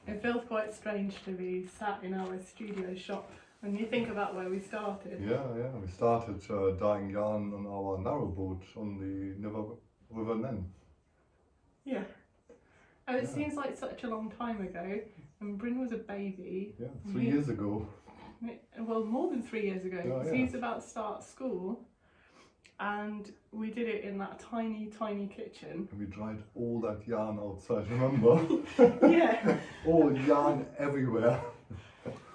It feels quite strange to be sat in our studio shop when you think about where we started. Yeah, we started dyeing yarn on our narrowboat on the RiverKnits. Yeah. And it Yeah. seems like such a long time ago, and Bryn was a baby. Yeah, 3 years ago. Well, more than 3 years ago, Oh, because yeah. he's about to start school, and we did it in that tiny, tiny kitchen. And we dried all that yarn outside, remember? Yeah. All yarn everywhere.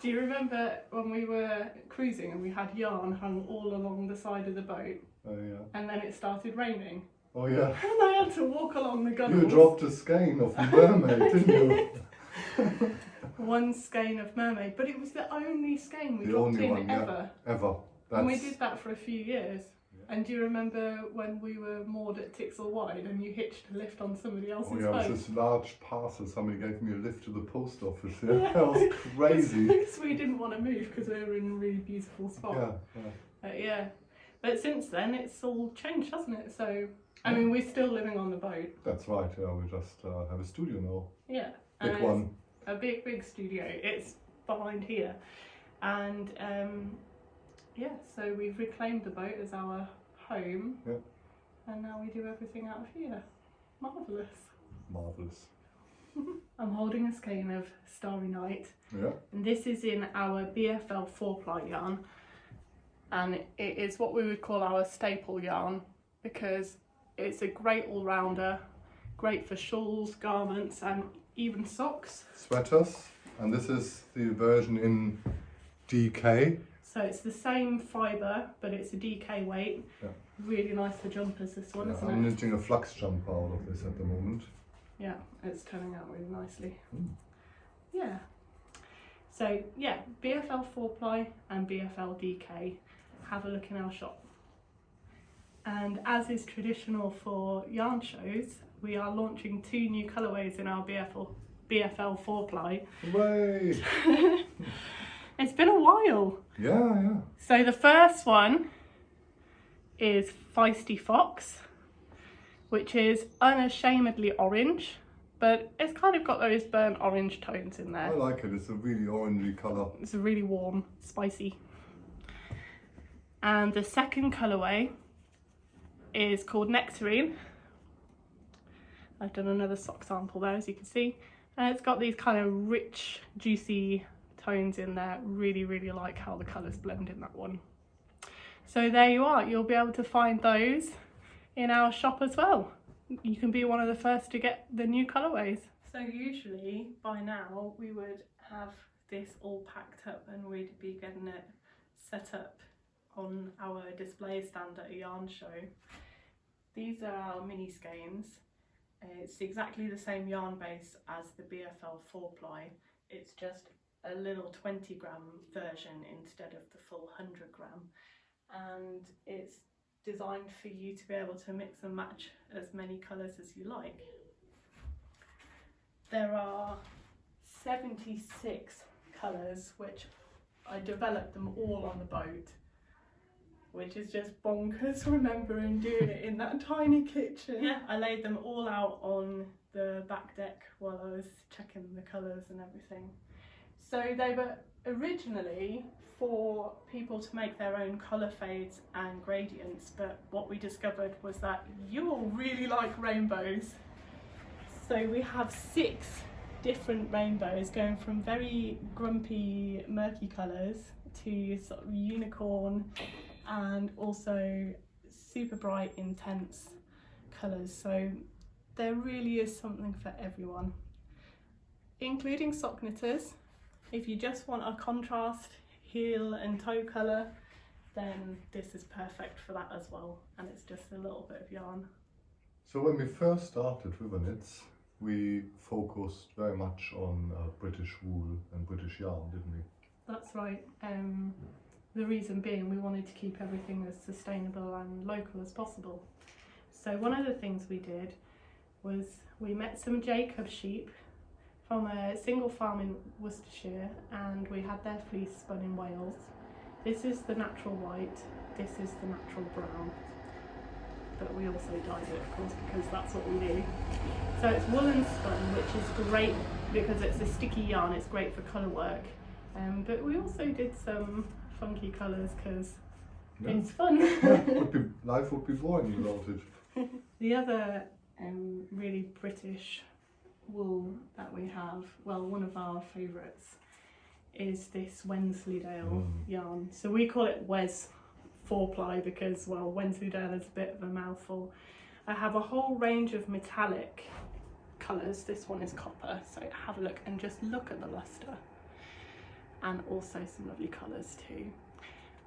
Do you remember when we were cruising and we had yarn hung all along the side of the boat, Oh yeah. and then it started raining? Oh yeah. And I had to walk along the gunnels. You dropped a skein of the mermaid, didn't you? One skein of mermaid, but it was the only skein we The dropped only in one, yeah. ever. Ever. And we did that for a few years. Yeah. And do you remember when we were moored at Tixel Wide and you hitched a lift on somebody else's Oh yeah, boat? it was this large parcel. Somebody gave me a lift to the post office. Yeah, that was crazy. Because we didn't want to move because we were in a really beautiful spot. Yeah. But since then it's all changed, hasn't it? So, I mean, we're still living on the boat. That's right. Yeah, we just have a studio now. Yeah. Big and one. A big studio. It's behind here. And yeah, so we've reclaimed the boat as our home. Yeah. And now we do everything out of here. Marvellous. Marvellous. I'm holding a skein of Starry Night. Yeah. And this is in our BFL 4-ply yarn. And it is what we would call our staple yarn because it's a great all-rounder, great for shawls, garments and even socks. Sweaters. And this is the version in DK. So it's the same fibre, but it's a DK weight. Yeah. Really nice for jumpers, this one, isn't I'm it? knitting a flux jumper out of this at the moment. Yeah, it's turning out really nicely. Mm. Yeah. So yeah, BFL 4-ply and BFL DK. Have a look in our shop. And as is traditional for yarn shows, we are launching 2 new colourways in our BFL 4-ply. Hooray! It's been a while. Yeah. So the first one is Feisty Fox, which is unashamedly orange, but it's kind of got those burnt orange tones in I there. like it. It's a really orangey colour. It's really warm, spicy. And the second colourway is called Nectarine. I've done another sock sample there, as you can see. And it's got these kind of rich, juicy tones in there. Really like how the colours blend in that one. So there you are. You'll be able to find those in our shop as well. You can be one of the first to get the new colourways. So usually by now we would have this all packed up and we'd be getting it set up on our display stand at a yarn show. These are our mini skeins. It's exactly the same yarn base as the BFL 4-ply. It's just a little 20-gram version instead of the full 100-gram. And it's designed for you to be able to mix and match as many colours as you like. There are 76 colours, which I developed them all on the boat, which is just bonkers remembering doing it in that tiny kitchen. Yeah, I laid them all out on the back deck while I was checking the colours and everything. So they were originally for people to make their own colour fades and gradients, but what we discovered was that you all really like rainbows. So we have 6 different rainbows going from very grumpy murky colours to sort of unicorn and also super bright intense colours. So there really is something for everyone, including sock knitters. If you just want a contrast heel and toe colour, then this is perfect for that as well, and it's just a little bit of yarn. So when we first started RiverKnits, we focused very much on British wool and British yarn, didn't we? That's right. The reason being we wanted to keep everything as sustainable and local as possible. So one of the things we did was we met some Jacob sheep from a single farm in Worcestershire, and we had their fleece spun in Wales. This is the natural white, this is the natural brown, but we also dyed it of course because that's what we do. So it's woolen spun, which is great because it's a sticky yarn, it's great for colour work. But we also did some funky colours because it's fun. Life would be boring without it. The other really British wool that we have, well, one of our favourites, is this Wensleydale yarn. So we call it Wes 4-ply because, well, Wensleydale is a bit of a mouthful. I have a whole range of metallic colours. This one is copper, so have a look and just look at the lustre. And also some lovely colours too.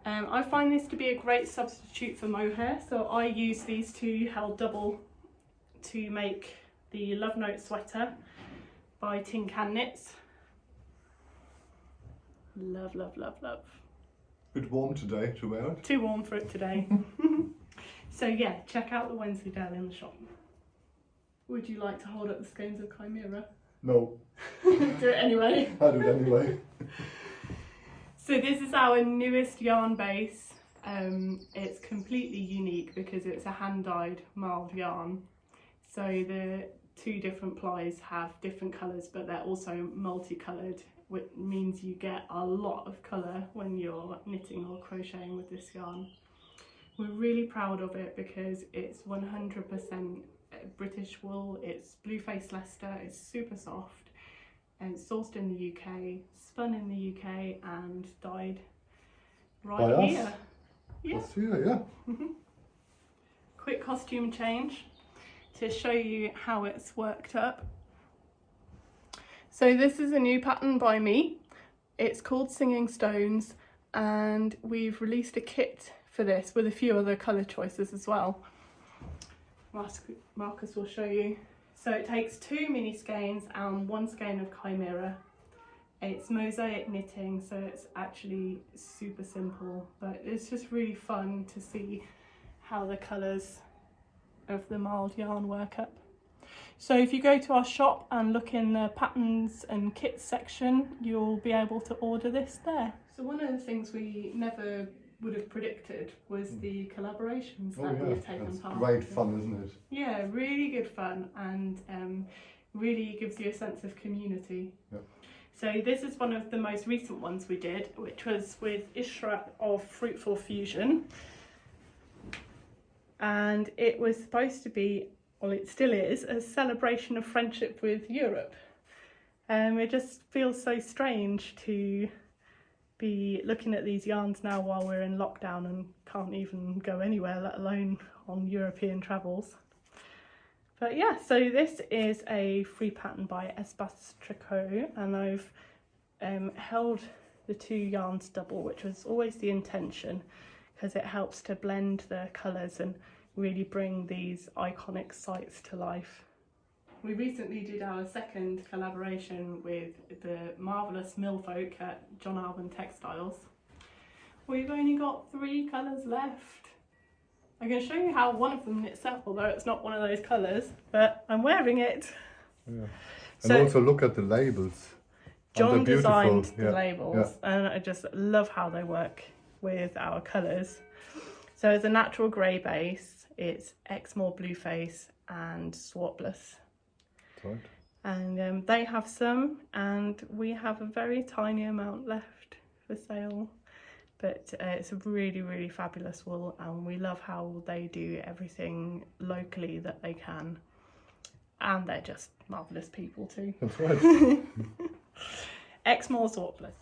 I find this to be a great substitute for mohair, so I use these two held double to make the Love Note sweater by Tin Can Knits. Love, love, love, love. Bit warm today to wear it. Too warm for it today. So yeah, check out the Wensleydale in the shop. Would you like to hold up the skeins of Chimera? No. Do it anyway. I'll do it anyway. So this is our newest yarn base. It's completely unique because it's a hand-dyed Marl yarn. So the two different plies have different colours, but they're also multicoloured, which means you get a lot of colour when you're knitting or crocheting with this yarn. We're really proud of it because it's 100% British wool, it's blue-faced Leicester, it's super soft, and it's sourced in the UK, spun in the UK and dyed right By here. us? Yeah. Us here, yeah. Quick costume change to show you how it's worked up. So this is a new pattern by me. It's called Singing Stones, and we've released a kit for this with a few other colour choices as well. Markus will show you. So it takes 2 mini skeins and 1 skein of Chimera. It's mosaic knitting, so it's actually super simple, but it's just really fun to see how the colours of the marled yarn work up. So if you go to our shop and look in the patterns and kits section, you'll be able to order this there. So one of the things we never would have predicted was the collaborations that we've taken part in. Great fun, isn't it? Yeah, really good fun, and really gives you a sense of community. Yep. So this is one of the most recent ones we did, which was with Ishrat of Fruitful Fusion. And it was supposed to be, well, it still is, a celebration of friendship with Europe. It just feels so strange to be looking at these yarns now while we're in lockdown and can't even go anywhere, let alone on European travels. But yeah, so this is a free pattern by Espace Tricot, and I've held the 2 yarns double, which was always the intention, because it helps to blend the colours and really bring these iconic sites to life. We recently did our second collaboration with the marvellous Millfolk at John Alban Textiles. We've only got 3 colours left. I'm going to show you how one of them knits up, although it's not one of those colours, but I'm wearing it. Yeah. So, and also look at the labels. John designed the labels, and I just love how they work with our colours. So it's a natural grey base, it's Exmoor Blueface and Swartless. Right. And they have some, and we have a very tiny amount left for sale. But it's a really, really fabulous wool, and we love how they do everything locally that they can. And they're just marvellous people too. That's right. Exmoor Swartless.